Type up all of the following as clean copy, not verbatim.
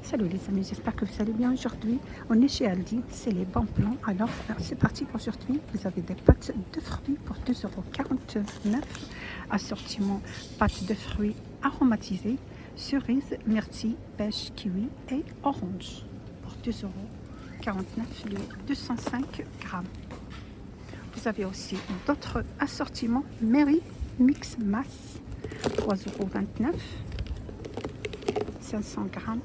Salut les amis, j'espère que vous allez bien aujourd'hui. On est chez Aldi, c'est les bons plans. Alors c'est parti pour aujourd'hui. Vous avez des pâtes de fruits pour 2,49 €. Assortiment pâtes de fruits aromatisées, cerises, myrtille, pêche, kiwi et orange pour 2,49 € les 205 grammes. Vous avez aussi d'autres assortiments. Mary Mix Masse, 3,29 €, 500 grammes.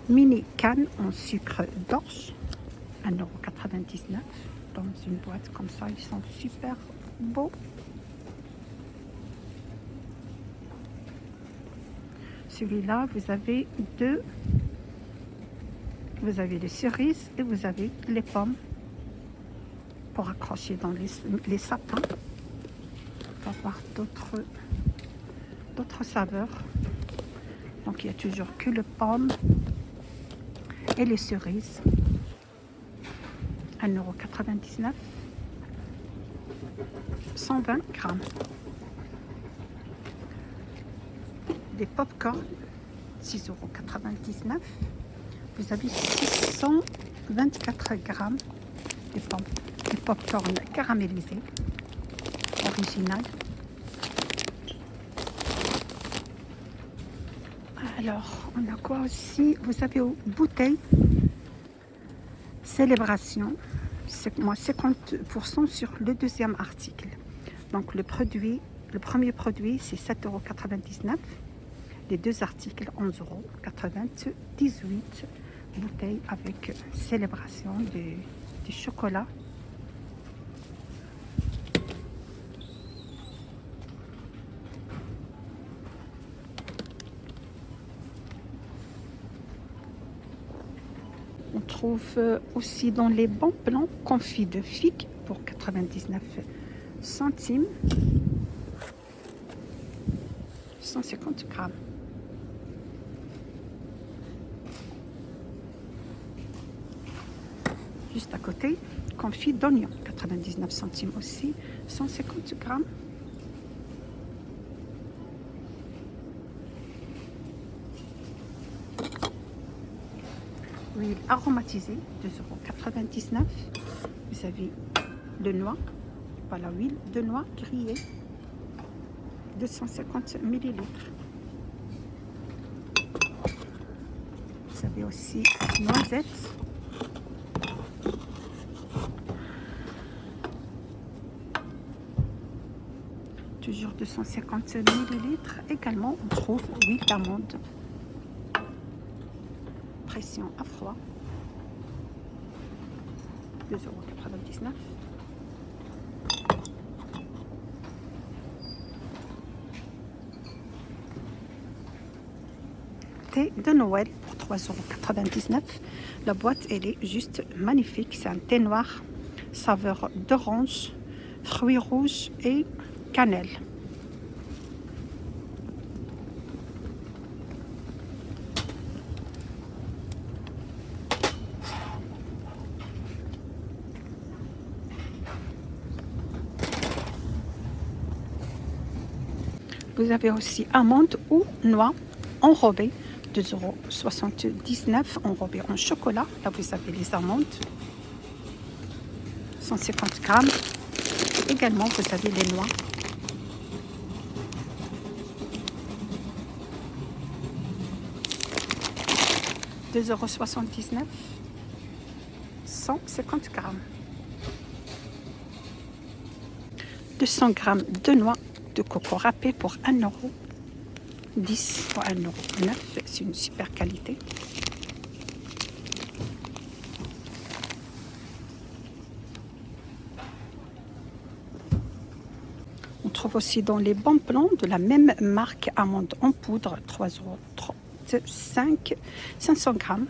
Mini canne en sucre d'orge, 1,99 € dans une boîte comme ça. Ils sont super beaux. Celui-là, vous avez deux. Vous avez les cerises et vous avez les pommes pour accrocher dans les sapins. On va voir d'autres saveurs. Donc il y a toujours que le pomme et les cerises. 1,99 €, 120 grammes. Des pop-corn, 6,99 €. Vous avez 624 grammes de pommes. Des pop-corn caramélisés, original. Alors, on a quoi aussi? Vous avez une bouteille Célébration, c'est moins 50% sur le deuxième article. Donc le premier produit, c'est 7,99 €. Les deux articles, 11,98 €. Bouteille avec célébration du chocolat. On trouve aussi dans les bons plans confit de figue pour 99 centimes, 150 grammes. Juste à côté, confit d'oignon, 99 centimes aussi, 150 grammes. Huile aromatisée, 2,99 €. Vous avez de noix, voilà, huile de noix grillée, 250 ml. Vous avez aussi noisettes, toujours 250 ml. Également, on trouve huile d'amande, pression à froid, 2,99 €. Thé de Noël pour 3,99 €. La boîte, elle est juste magnifique. C'est un thé noir, saveur d'orange, fruits rouges et cannelle. Vous avez aussi amandes ou noix enrobées, 2,79 € enrobées en chocolat. Là, vous avez les amandes, 150 grammes. Également, vous avez les noix. €2,79 €, 150 grammes. 200 grammes de noix de coco râpé pour 1,10 € ou 1,09 €. C'est une super qualité. On trouve aussi dans les bons plans de la même marque amandes en poudre, 3,35 €, 500 grammes.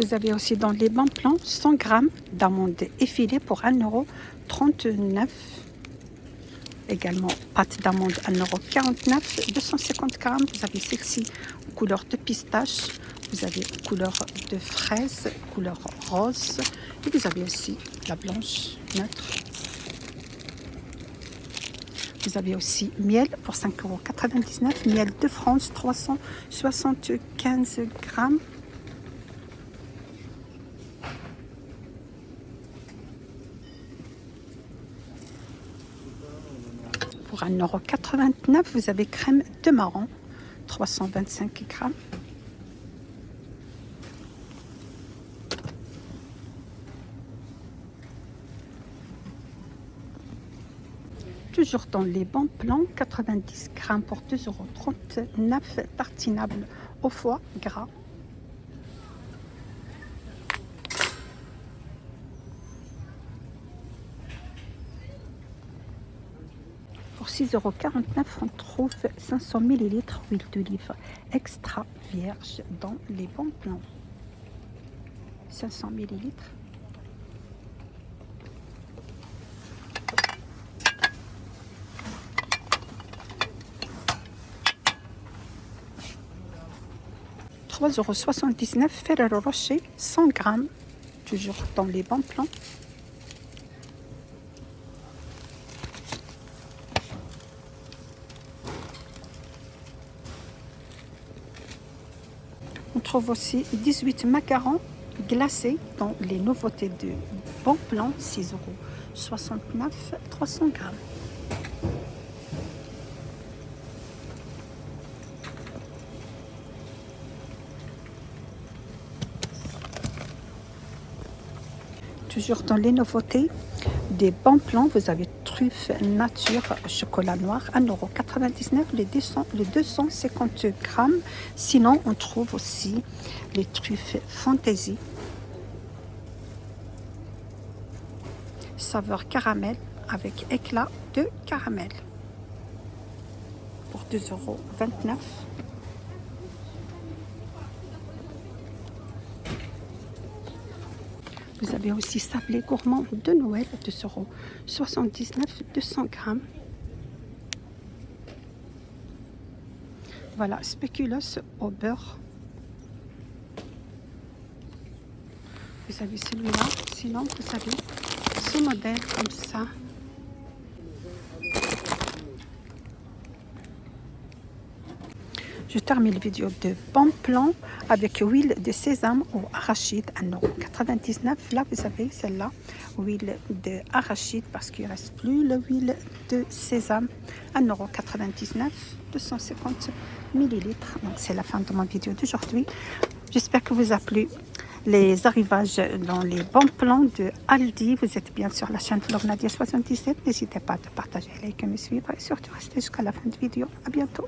Vous avez aussi dans les bons plans 100 grammes d'amandes effilées pour 1,39 €. Également, pâte d'amande 1,49 €, 250 grammes. Vous avez celle-ci en couleur de pistache Vous avez couleur de fraise, couleur rose. Et vous avez aussi la blanche neutre. Vous avez aussi miel pour 5,99 €. Miel de France, 375 grammes. Pour 1,89 €, vous avez crème de marron, 325 grammes. Toujours dans les bons plans, 90 grammes pour 2,39 €, tartinable au foie gras. Pour 6,49 €, on trouve 500 ml huile d'olive extra vierge dans les bons plans. 500 ml. « 3,79 € Ferrero Rocher, 100 grammes, toujours dans les bons plans. On trouve aussi 18 macarons glacés dans les nouveautés de Bon Plan, 6,69 €, 300 grammes. Toujours dans les nouveautés des bons plans, vous avez truffes nature chocolat noir, 1,99 € les 250 grammes. Sinon, on trouve aussi les truffes fantaisie, saveur caramel avec éclat de caramel pour 2,29 €. Vous avez aussi sablé gourmand de Noël, 2,79 €, 200 grammes. Voilà, spéculoos au beurre. Vous avez celui-là. Sinon, vous avez ce modèle comme ça. Je termine la vidéo de Bon Plan avec huile de sésame ou arachide, 1,99 €. Là, vous avez celle-là, huile de arachide, parce qu'il ne reste plus l'huile de sésame, 1,99 €, 250 ml. Donc, c'est la fin de ma vidéo d'aujourd'hui. J'espère que vous a plu les arrivages dans les bons plans de Aldi. Vous êtes bien sur la chaîne Flor Nadia 77. N'hésitez pas à partager, liker, me suivre et surtout rester jusqu'à la fin de la vidéo. À bientôt.